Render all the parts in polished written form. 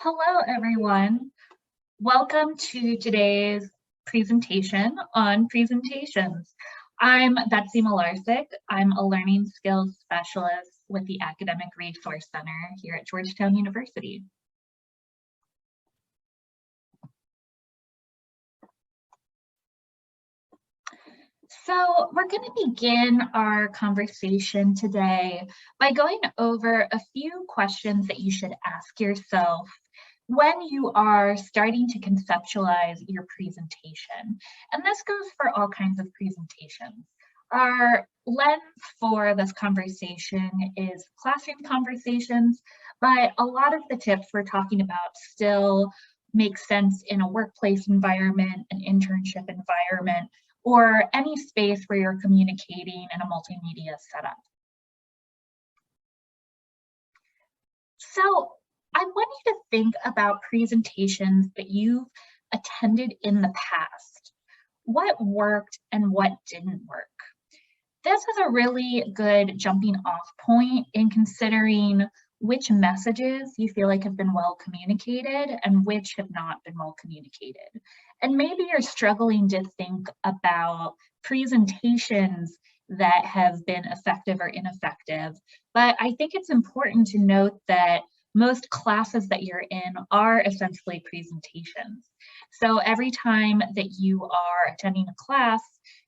Hello, everyone. Welcome to today's presentation on presentations. I'm Betsy Malarsic. I'm a learning skills specialist with the Academic Resource Center here at Georgetown University. So we're going to begin our conversation today by going over a few questions that you should ask yourself when you are starting to conceptualize your presentation. And this goes for all kinds of presentations. Our lens for this conversation is classroom conversations, but a lot of the tips we're talking about still make sense in a workplace environment, an internship environment, or any space where you're communicating in a multimedia setup. So I want you to think about presentations that you've attended in the past. What worked and what didn't work? This is a really good jumping off point in considering which messages you feel like have been well communicated and which have not been well communicated. And maybe you're struggling to think about presentations that have been effective or ineffective, but I think it's important to note that most classes that you're in are essentially presentations. So every time that you are attending a class,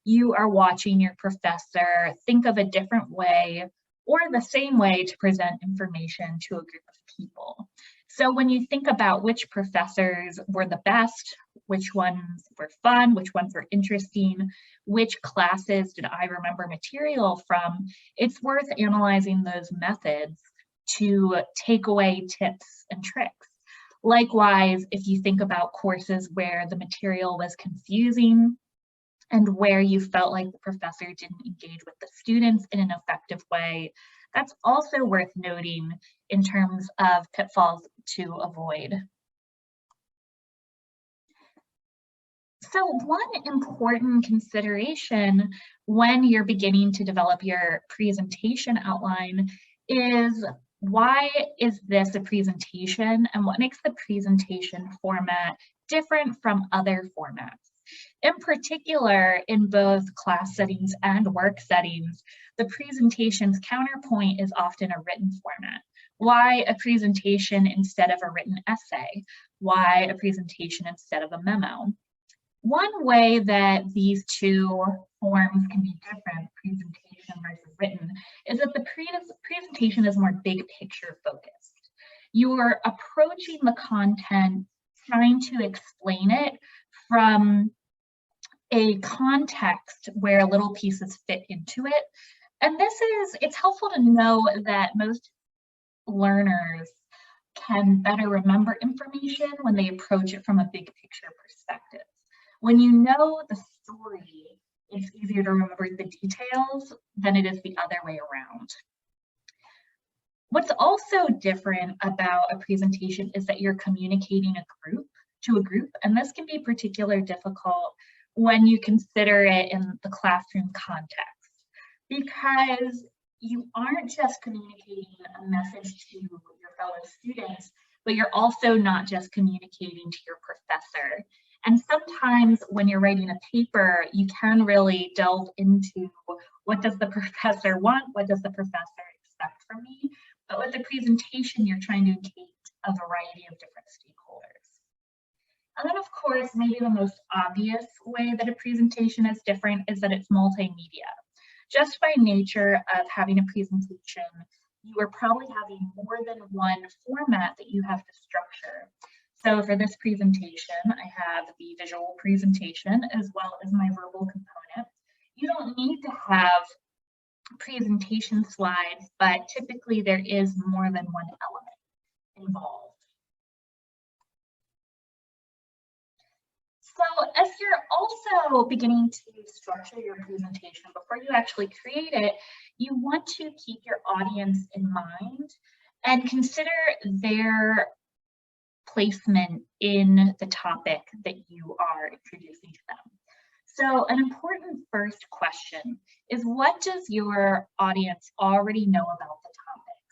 you are watching your professor think of a different way or the same way to present information to a group of people. So when you think about which professors were the best, which ones were fun, which ones were interesting, which classes did I remember material from, it's worth analyzing those methods to take away tips and tricks. Likewise, if you think about courses where the material was confusing and where you felt like the professor didn't engage with the students in an effective way, that's also worth noting in terms of pitfalls to avoid. So one important consideration when you're beginning to develop your presentation outline is, why is this a presentation and what makes the presentation format different from other formats? In particular, in both class settings and work settings, the presentation's counterpoint is often a written format. Why a presentation instead of a written essay? Why a presentation instead of a memo? One way that these two forms can be different, presentation versus written, is that the presentation is more big picture focused. You are approaching the content, trying to explain it from a context where little pieces fit into it. And it's helpful to know that most learners can better remember information when they approach it from a big picture perspective. When you know the story, it's easier to remember the details than it is the other way around. What's also different about a presentation is that you're communicating to a group, and this can be particularly difficult when you consider it in the classroom context, because you aren't just communicating a message to your fellow students, but you're also not just communicating to your professor. And sometimes when you're writing a paper, you can really delve into what does the professor want, what does the professor expect from me. But with the presentation, you're trying to engage a variety of different stakeholders. And then, of course, maybe the most obvious way that a presentation is different is that it's multimedia. Just by nature of having a presentation, you are probably having more than one format that you have to structure. So for this presentation, I have the visual presentation as well as my verbal component. You don't need to have presentation slides, but typically there is more than one element involved. So as you're also beginning to structure your presentation, before you actually create it, you want to keep your audience in mind and consider their placement in the topic that you are introducing to them. So an important first question is, what does your audience already know about the topic?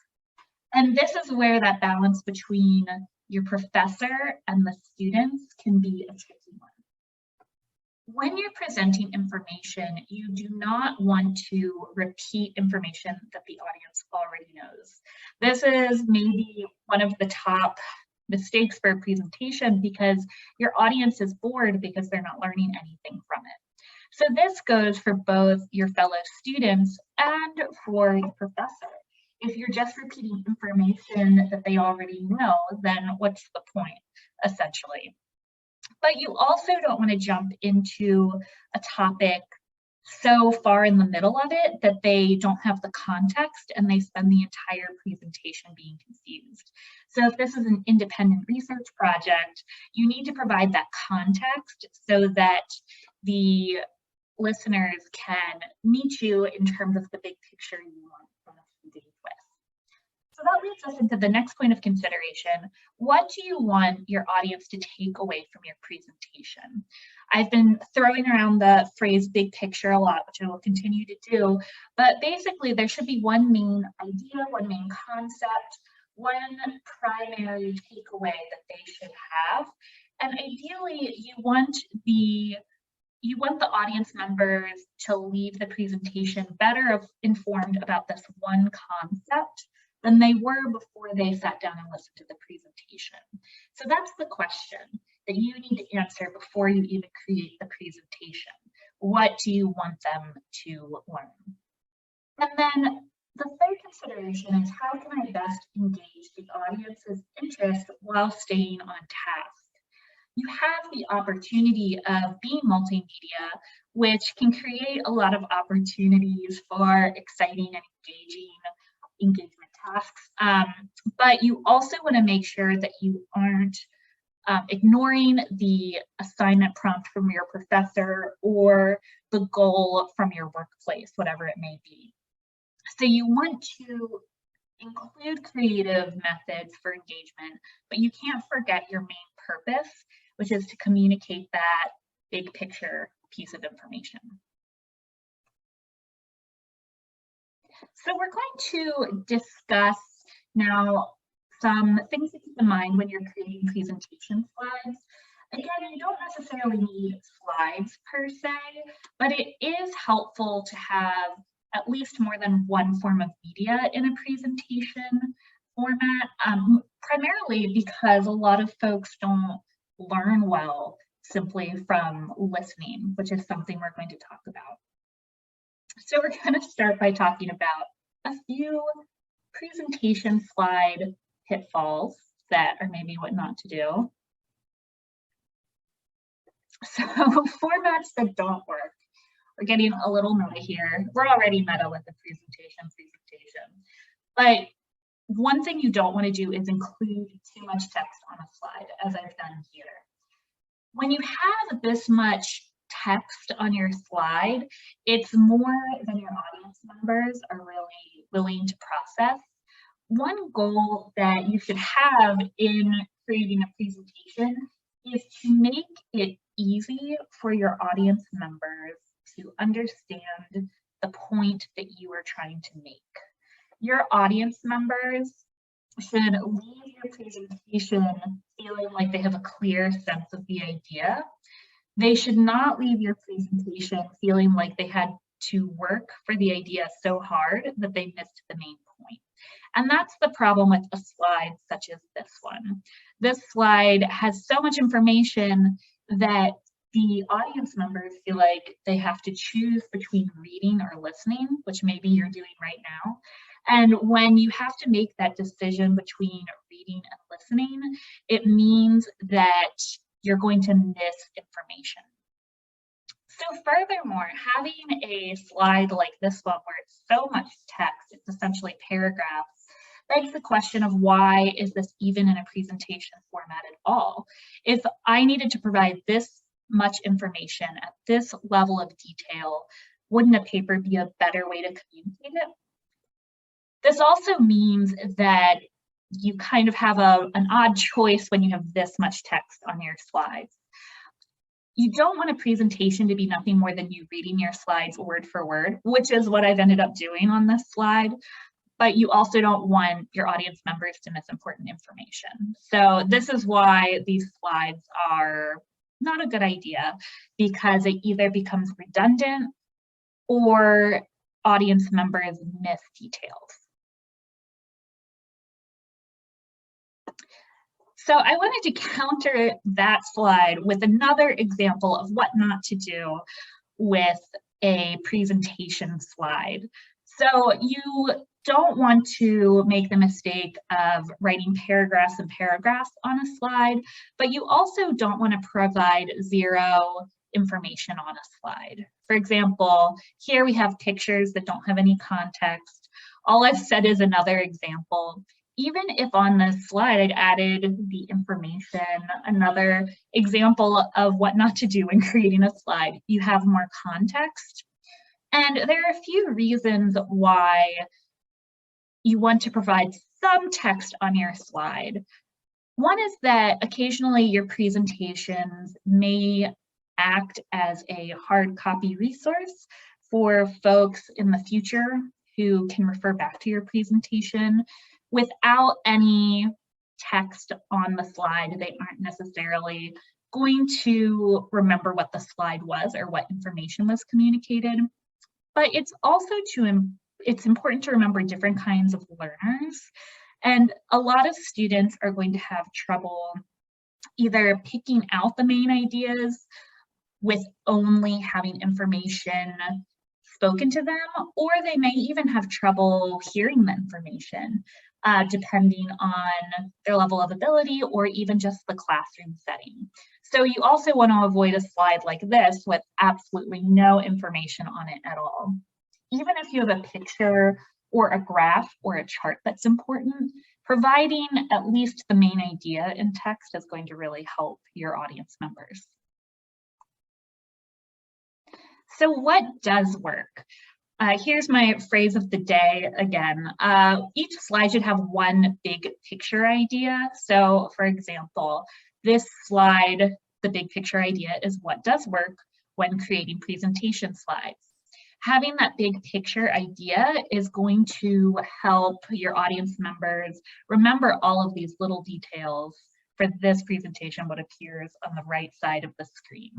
And this is where that balance between your professor and the students can be a tricky one. When you're presenting information, you do not want to repeat information that the audience already knows. This is maybe one of the top mistakes for a presentation because your audience is bored because they're not learning anything from it. So this goes for both your fellow students and for the professor. If you're just repeating information that they already know, then what's the point, essentially? But you also don't want to jump into a topic so far in the middle of it that they don't have the context and they spend the entire presentation being confused. So if this is an independent research project, you need to provide that context so that the listeners can meet you in terms of the big picture you want them to engage with. So that leads us into the next point of consideration. What do you want your audience to take away from your presentation? I've been throwing around the phrase big picture a lot, which I will continue to do, but basically there should be one main idea, one main concept, one primary takeaway that they should have. And ideally you want the audience members to leave the presentation better informed about this one concept than they were before they sat down and listened to the presentation. So that's the question that you need to answer before you even create the presentation. What do you want them to learn? And then the third consideration is how can I best engage the audience's interest while staying on task? You have the opportunity of being multimedia, which can create a lot of opportunities for exciting and engagement tasks. But you also want to make sure that you aren't ignoring the assignment prompt from your professor or the goal from your workplace, whatever it may be. So you want to include creative methods for engagement, but you can't forget your main purpose, which is to communicate that big picture piece of information. So we're going to discuss now some things to keep in mind when you're creating presentation slides. Again, you don't necessarily need slides per se, but it is helpful to have at least more than one form of media in a presentation format, primarily because a lot of folks don't learn well simply from listening, which is something we're going to talk about. So we're going to start by talking about a few presentation slide pitfalls that are maybe what not to do. So formats that don't work. We're getting a little meta here. We're already meta with the presentation. But one thing you don't want to do is include too much text on a slide, as I've done here. When you have this much text on your slide, it's more than your audience members are really willing to process. One goal that you should have in creating a presentation is to make it easy for your audience members to understand the point that you are trying to make. Your audience members should leave your presentation feeling like they have a clear sense of the idea. They should not leave your presentation feeling like they had to work for the idea so hard that they missed the main point. And that's the problem with a slide such as this one. This slide has so much information that the audience members feel like they have to choose between reading or listening, which maybe you're doing right now. And when you have to make that decision between reading and listening, it means that you're going to miss information. So furthermore, having a slide like this one where it's so much text, it's essentially paragraphs, begs the question of why is this even in a presentation format at all? If I needed to provide this much information at this level of detail, wouldn't a paper be a better way to communicate it? This also means that you kind of have an odd choice when you have this much text on your slides. You don't want a presentation to be nothing more than you reading your slides word for word, which is what I've ended up doing on this slide. but you also don't want your audience members to miss important information. So this is why these slides are not a good idea, because it either becomes redundant or audience members miss details. So I wanted to counter that slide with another example of what not to do with a presentation slide. So you don't want to make the mistake of writing paragraphs and paragraphs on a slide, but you also don't want to provide zero information on a slide. For example, here we have pictures that don't have any context. All I've said is another example. Even if on this slide I'd added the information, another example of what not to do when creating a slide, you have more context. And there are a few reasons why you want to provide some text on your slide. One is that occasionally your presentations may act as a hard copy resource for folks in the future who can refer back to your presentation. Without any text on the slide, they aren't necessarily going to remember what the slide was or what information was communicated. But it's also it's important to remember different kinds of learners. And a lot of students are going to have trouble either picking out the main ideas with only having information spoken to them, or they may even have trouble hearing the information, depending on their level of ability or even just the classroom setting. So you also want to avoid a slide like this with absolutely no information on it at all. Even if you have a picture or a graph or a chart that's important, providing at least the main idea in text is going to really help your audience members. So what does work? Here's my phrase of the day again. Each slide should have one big picture idea. So for example, this slide, the big picture idea is what does work when creating presentation slides. Having that big picture idea is going to help your audience members remember all of these little details for this presentation, what appears on the right side of the screen.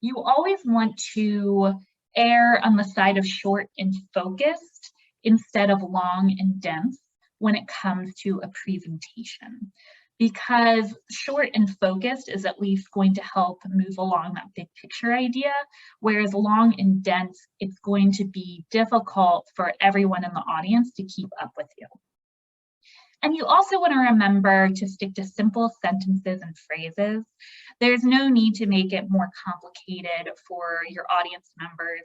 You always want to err on the side of short and focused instead of long and dense when it comes to a presentation, because short and focused is at least going to help move along that big picture idea, whereas long and dense, it's going to be difficult for everyone in the audience to keep up with you. And you also want to remember to stick to simple sentences and phrases. There's no need to make it more complicated for your audience members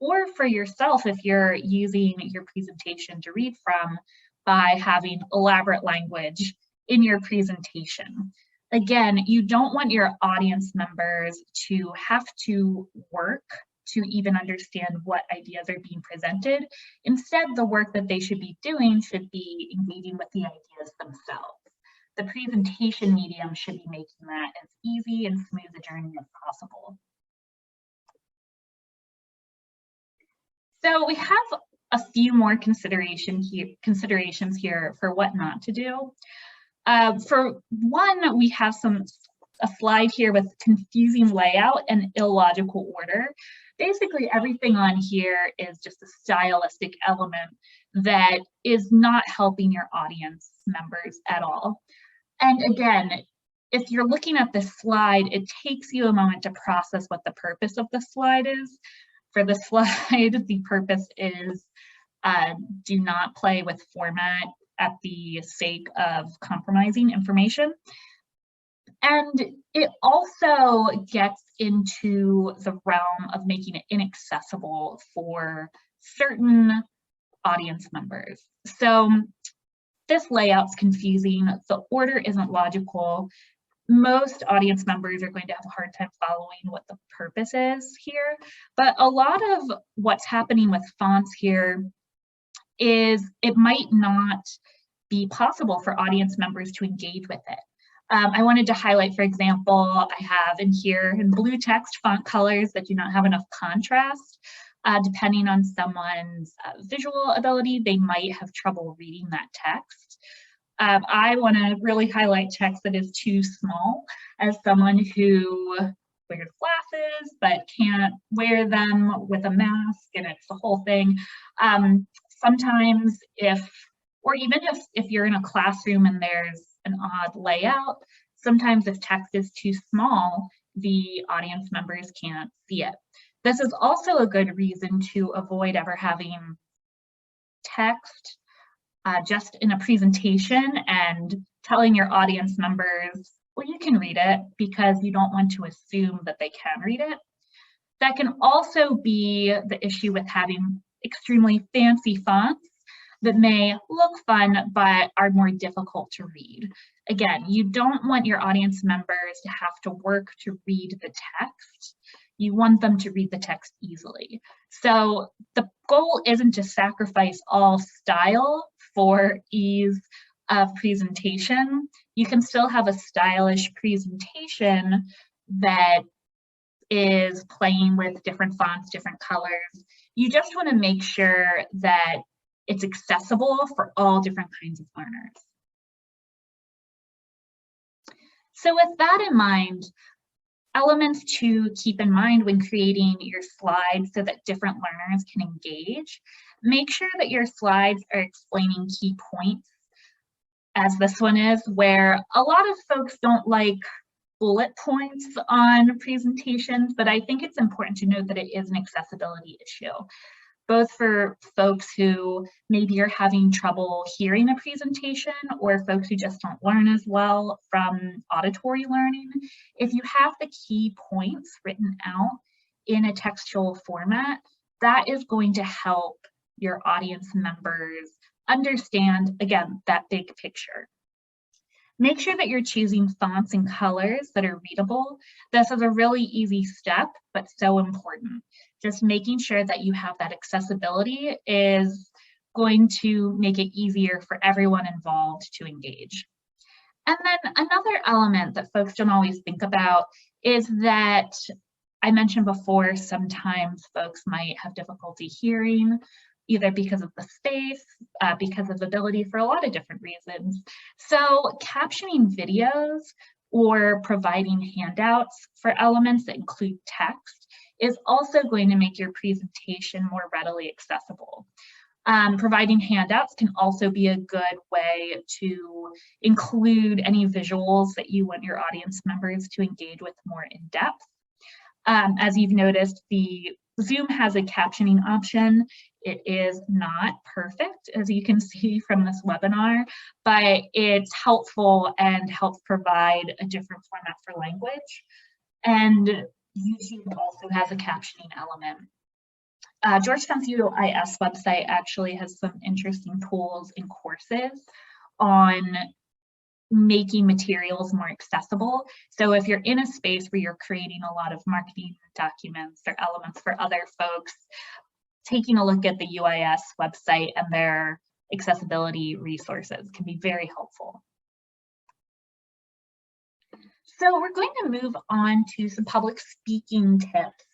or for yourself if you're using your presentation to read from by having elaborate language in your presentation. Again, you don't want your audience members to have to work to even understand what ideas are being presented. Instead, the work that they should be doing should be engaging with the ideas themselves. The presentation medium should be making that as easy and smooth a journey as possible. So we have a few more considerations here for what not to do. For one, we have a slide here with confusing layout and illogical order. Basically, everything on here is just a stylistic element that is not helping your audience members at all. And again, if you're looking at this slide, it takes you a moment to process what the purpose of the slide is. For the slide, the purpose is do not play with format at the sake of compromising information. And it also gets into the realm of making it inaccessible for certain audience members. So this layout's confusing, the order isn't logical. Most audience members are going to have a hard time following what the purpose is here, but a lot of what's happening with fonts here is it might not be possible for audience members to engage with it. I wanted to highlight, for example, I have in here in blue text font colors that do not have enough contrast. Depending on someone's visual ability, they might have trouble reading that text. I want to really highlight text that is too small. As someone who wears glasses but can't wear them with a mask and it's the whole thing. Sometimes or even if you're in a classroom and there's an odd layout, sometimes if text is too small, the audience members can't see it. This is also a good reason to avoid ever having text just in a presentation and telling your audience members, well, you can read it, because you don't want to assume that they can read it. That can also be the issue with having extremely fancy fonts that may look fun but are more difficult to read. Again, you don't want your audience members to have to work to read the text. You want them to read the text easily. So the goal isn't to sacrifice all style for ease of presentation. You can still have a stylish presentation that is playing with different fonts, different colors. You just want to make sure that it's accessible for all different kinds of learners. So with that in mind, elements to keep in mind when creating your slides so that different learners can engage. Make sure that your slides are explaining key points, as this one is, where a lot of folks don't like bullet points on presentations, but I think it's important to note that it is an accessibility issue, both for folks who maybe are having trouble hearing a presentation or folks who just don't learn as well from auditory learning. If you have the key points written out in a textual format, that is going to help your audience members understand, again, that big picture. Make sure that you're choosing fonts and colors that are readable. This is a really easy step, but so important. Just making sure that you have that accessibility is going to make it easier for everyone involved to engage. And then another element that folks don't always think about is that I mentioned before, sometimes folks might have difficulty hearing, either because of the space, because of ability, for a lot of different reasons. So captioning videos or providing handouts for elements that include text is also going to make your presentation more readily accessible. Providing handouts can also be a good way to include any visuals that you want your audience members to engage with more in depth. As you've noticed, the Zoom has a captioning option. It is not perfect, as you can see from this webinar, but it's helpful and helps provide a different format for language. And YouTube also has a captioning element. Georgetown's UIS website actually has some interesting tools and courses on making materials more accessible. So if you're in a space where you're creating a lot of marketing documents or elements for other folks, taking a look at the UIS website and their accessibility resources can be very helpful. So we're going to move on to some public speaking tips,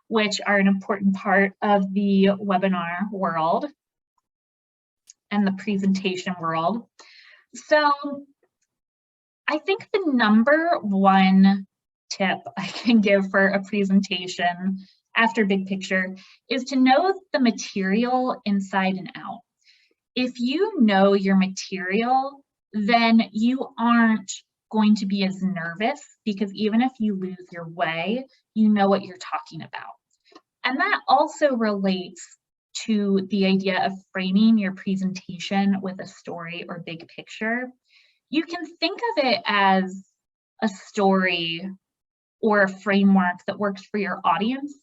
which are an important part of the webinar world and the presentation world. So I think the number one tip I can give for a presentation after big picture is to know the material inside and out. If you know your material, then you aren't going to be as nervous, because even if you lose your way, you know what you're talking about. And that also relates to the idea of framing your presentation with a story or big picture. You can think of it as a story or a framework that works for your audience,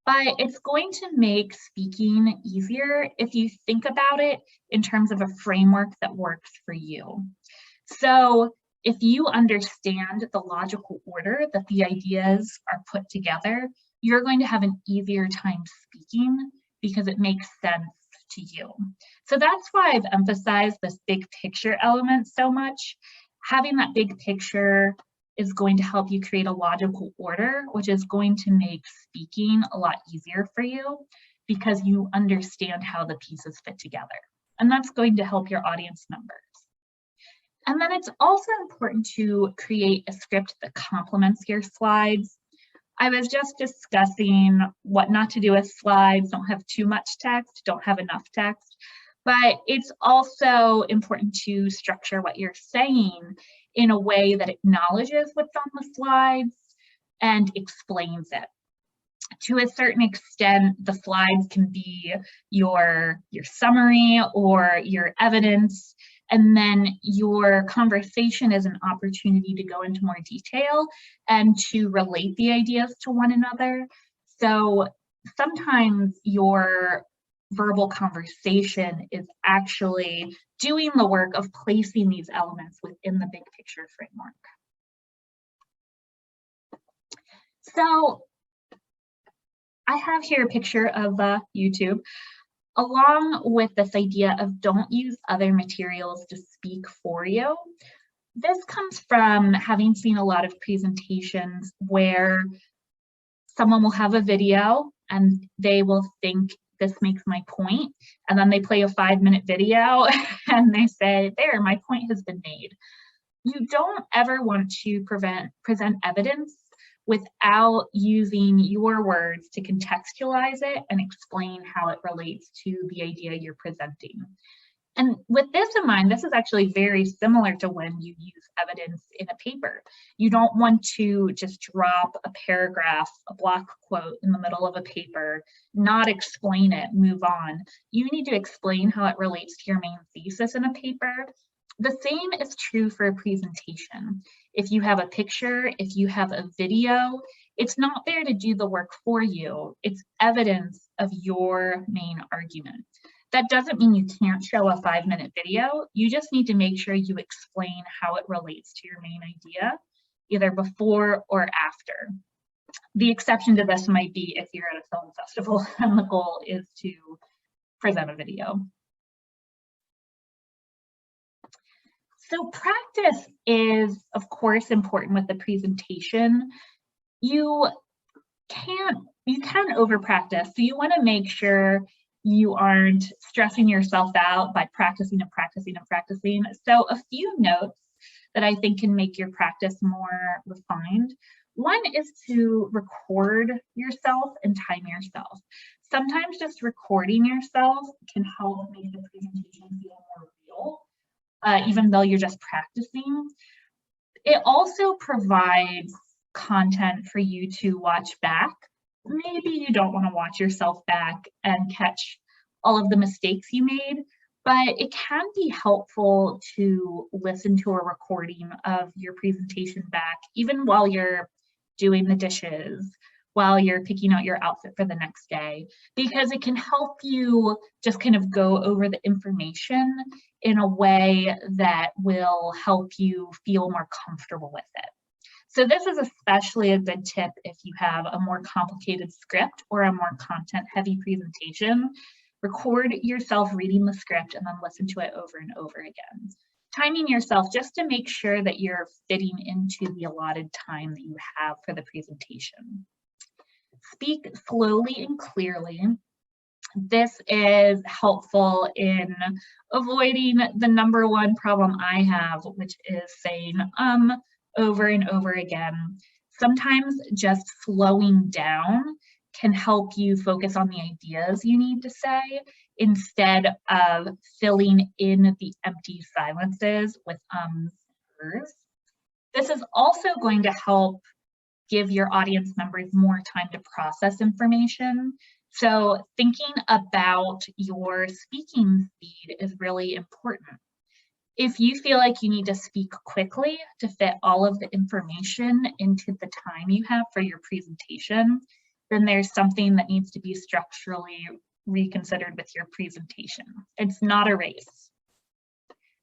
but it's going to make speaking easier if you think about it in terms of a framework that works for you. So if you understand the logical order that the ideas are put together, you're going to have an easier time speaking because it makes sense to you. So that's why I've emphasized this big picture element so much. Having that big picture is going to help you create a logical order, which is going to make speaking a lot easier for you. because you understand how the pieces fit together. And that's going to help your audience members. And then it's also important to create a script that complements your slides. I was just discussing what not to do with slides. Don't have too much text, don't have enough text, but it's also important to structure what you're saying in a way that acknowledges what's on the slides and explains it. To a certain extent, the slides can be your summary or your evidence, and then your conversation is an opportunity to go into more detail and to relate the ideas to one another. So sometimes your verbal conversation is actually doing the work of placing these elements within the big picture framework. So I have here a picture of YouTube, along with this idea of don't use other materials to speak for you. This comes from having seen a lot of presentations where someone will have a video and they will think this makes my point, and then they play a 5-minute video and they say, there, my point has been made. You don't ever want to present evidence without using your words to contextualize it and explain how it relates to the idea you're presenting. And with this in mind, this is actually very similar to when you use evidence in a paper. You don't want to just drop a paragraph, a block quote in the middle of a paper, not explain it, move on. You need to explain how it relates to your main thesis in a paper. The same is true for a presentation. If you have a picture, if you have a video, it's not there to do the work for you. It's evidence of your main argument. That doesn't mean you can't show a 5-minute video. You just need to make sure you explain how it relates to your main idea, either before or after. The exception to this might be if you're at a film festival and the goal is to present a video. So practice is, of course, important with the presentation. You can over practice, so you want to make sure you aren't stressing yourself out by practicing and practicing and practicing. So a few notes that I think can make your practice more refined. One is to record yourself and time yourself. Sometimes just recording yourself can help make the presentation feel more real, even though you're just practicing. It also provides content for you to watch back. Maybe you don't want to watch yourself back and catch all of the mistakes you made, but it can be helpful to listen to a recording of your presentation back, even while you're doing the dishes, while you're picking out your outfit for the next day, because it can help you just kind of go over the information in a way that will help you feel more comfortable with it. So this is especially a good tip if you have a more complicated script or a more content-heavy presentation. Record yourself reading the script and then listen to it over and over again. Timing yourself just to make sure that you're fitting into the allotted time that you have for the presentation. Speak slowly and clearly. This is helpful in avoiding the #1 problem I have, which is saying over and over again. Sometimes just slowing down can help you focus on the ideas you need to say instead of filling in the empty silences with ums and ers. This is also going to help give your audience members more time to process information. So thinking about your speaking speed is really important. If you feel like you need to speak quickly to fit all of the information into the time you have for your presentation, then there's something that needs to be structurally reconsidered with your presentation. It's not a race.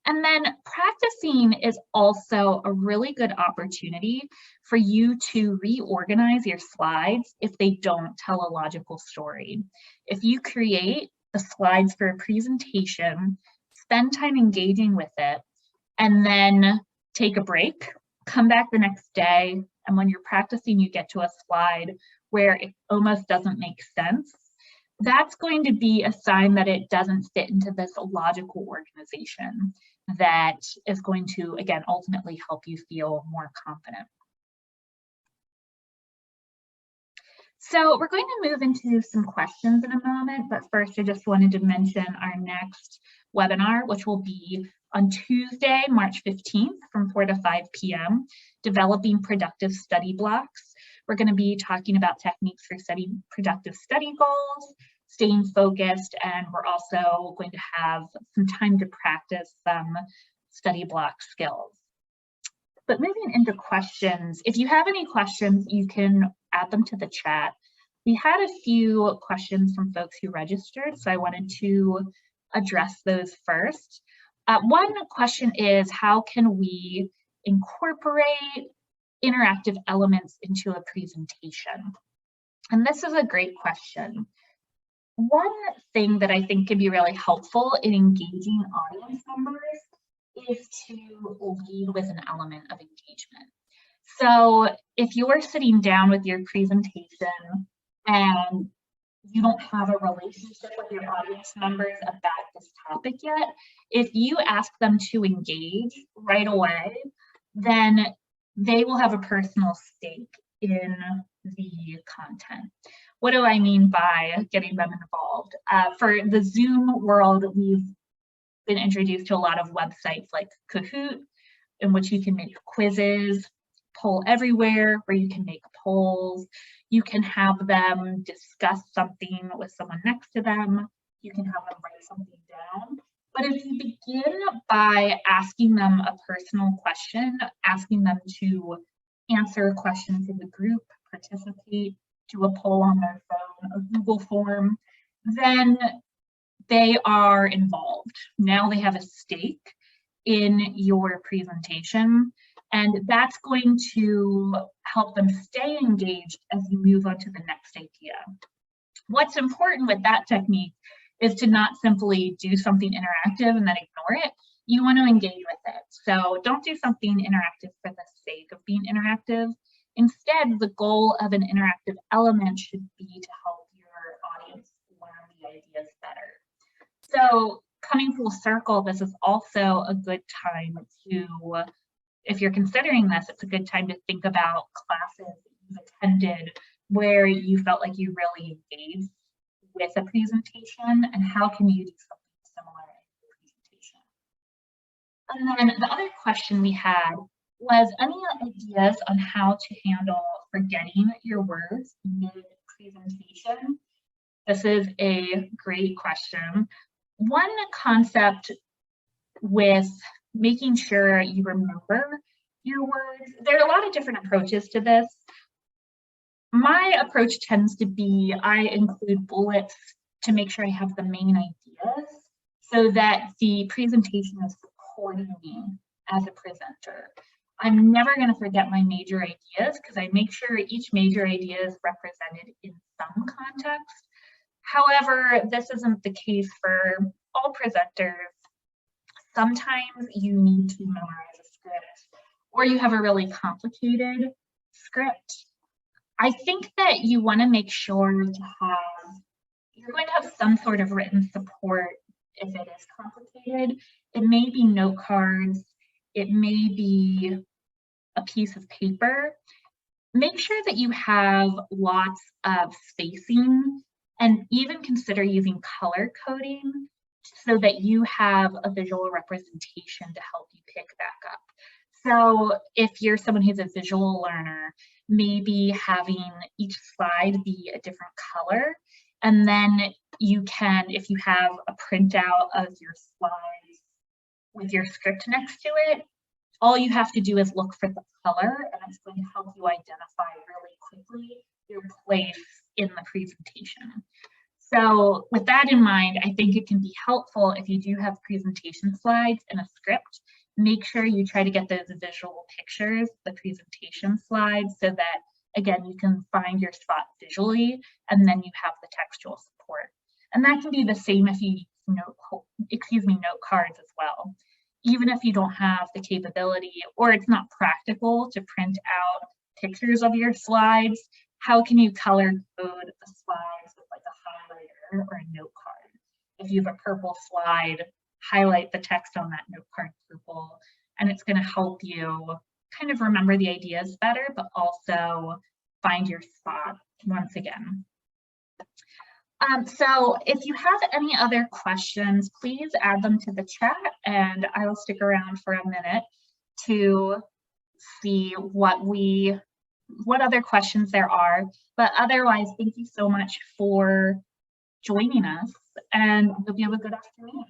And then practicing is also a really good opportunity for you to reorganize your slides if they don't tell a logical story. If you create the slides for a presentation, spend time engaging with it, and then take a break, come back the next day, and when you're practicing, you get to a slide where it almost doesn't make sense, that's going to be a sign that it doesn't fit into this logical organization that is going to, again, ultimately help you feel more confident. So we're going to move into some questions in a moment, but first I just wanted to mention our next webinar, which will be on Tuesday, March 15th from 4 to 5 p.m., Developing Productive Study Blocks. We're going to be talking about techniques for setting productive study goals, staying focused, and we're also going to have some time to practice some study block skills. But moving into questions, if you have any questions, you can add them to the chat. We had a few questions from folks who registered, so I wanted to address those first. One question is, how can we incorporate interactive elements into a presentation? And this is a great question. One thing that I think can be really helpful in engaging audience members is to lead with an element of engagement. So if you're sitting down with your presentation and you don't have a relationship with your audience members about this topic yet, if you ask them to engage right away, then they will have a personal stake in the content. What do I mean by getting them involved? For the Zoom world, we've been introduced to a lot of websites like Kahoot, in which you can make quizzes, Poll Everywhere, where you can make polls. You can have them discuss something with someone next to them. You can have them write something down. But if you begin by asking them a personal question, asking them to answer questions in the group, participate, do a poll on their phone, a Google form, then they are involved. Now they have a stake in your presentation, and that's going to help them stay engaged as you move on to the next idea. What's important with that technique is to not simply do something interactive and then ignore it. You want to engage with it. So don't do something interactive for the sake of being interactive. Instead, the goal of an interactive element should be to help your audience learn the ideas better. So coming full circle, this is also a good time to, if you're considering this, it's a good time to think about classes that you've attended where you felt like you really engaged with a presentation, and how can you do something similar in the presentation. And then the other question we had was any ideas on how to handle forgetting your words mid-presentation? This is a great question. One concept with making sure you remember your words, there are a lot of different approaches to this. My approach tends to be, I include bullets to make sure I have the main ideas so that the presentation is supporting me as a presenter. I'm never going to forget my major ideas because I make sure each major idea is represented in some context. However, this isn't the case for all presenters. Sometimes you need to memorize a script, or you have a really complicated script. I think that you want to make sure to have, you're going to have some sort of written support if it is complicated. It may be note cards, it may be a piece of paper. Make sure that you have lots of spacing, and even consider using color coding so that you have a visual representation to help you pick back up. So if you're someone who's a visual learner, maybe having each slide be a different color, and then you can, if you have a printout of your slides with your script next to it, all you have to do is look for the color, and it's going to help you identify really quickly your place in the presentation. So with that in mind, I think it can be helpful if you do have presentation slides and a script. Make sure you try to get those visual pictures, the presentation slides, so that, again, you can find your spot visually, and then you have the textual support. And that can be the same if you use note cards as well. Even if you don't have the capability, or it's not practical to print out pictures of your slides, how can you color code the slides with like a highlighter or a note card. If you have a purple slide, highlight the text on that note card purple, and it's going to help you kind of remember the ideas better, but also find your spot once again. So if you have any other questions, please add them to the chat, and I will stick around for a minute to see what other questions there are. But otherwise, thank you so much for joining us, and hope you have a good afternoon.